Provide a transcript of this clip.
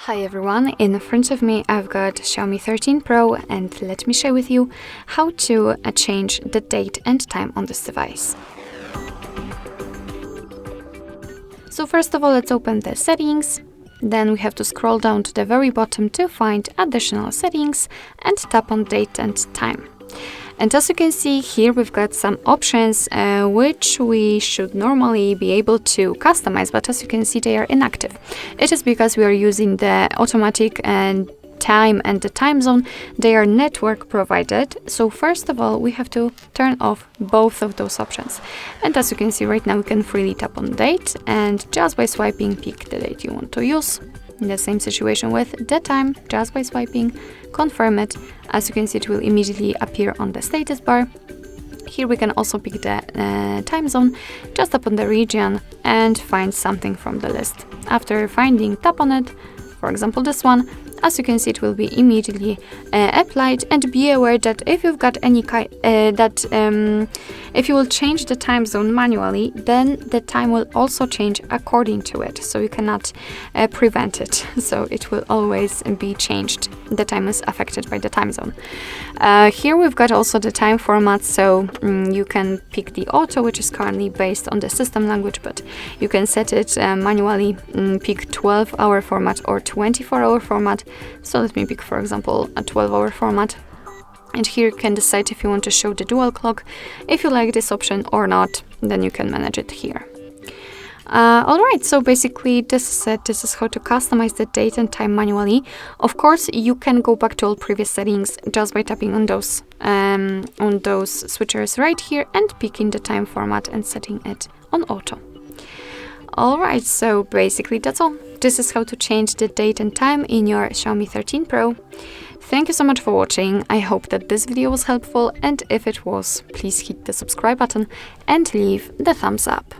Hi everyone, in front of me I've got Xiaomi 13 Pro and let me share with you how to change the date and time on this device. So first of all, let's open the settings. Then we have to scroll down to the very bottom to find additional settings and tap on date and time. And as you can see here, we've got some options which we should normally be able to customize, but as you can see, they are inactive. It is because we are using the automatic and time and the time zone. They are network provided. So first of all, we have to turn off both of those options. And as you can see right now, we can freely tap on date and just by swiping, pick the date you want to use. In the same situation with the time, just by swiping, confirm it. As you can see, it will immediately appear on the status bar. Here we can also pick the time zone, just tap on the region and find something from the list. After finding, tap on it, for example this one. As you can see, it will be immediately applied, and be aware that if you've got any if you will change the time zone manually, then the time will also change according to it. So you cannot prevent it. So it will always be changed. The time is affected by the time zone. Here we've got also the time format. So you can pick the auto, which is currently based on the system language, but you can set it manually. Pick 12-hour format or 24-hour format. So let me pick, for example, a 12-hour format. And here you can decide if you want to show the dual clock. If you like this option or not, then you can manage it here. Alright, so basically this is it. This is how to customize the date and time manually. Of course, you can go back to all previous settings just by tapping on those switchers right here and picking the time format and setting it on auto. Alright, so basically that's all. This is how to change the date and time in your Xiaomi 13 Pro. Thank you so much for watching. I hope that this video was helpful, and if it was, please hit the subscribe button and leave the thumbs up.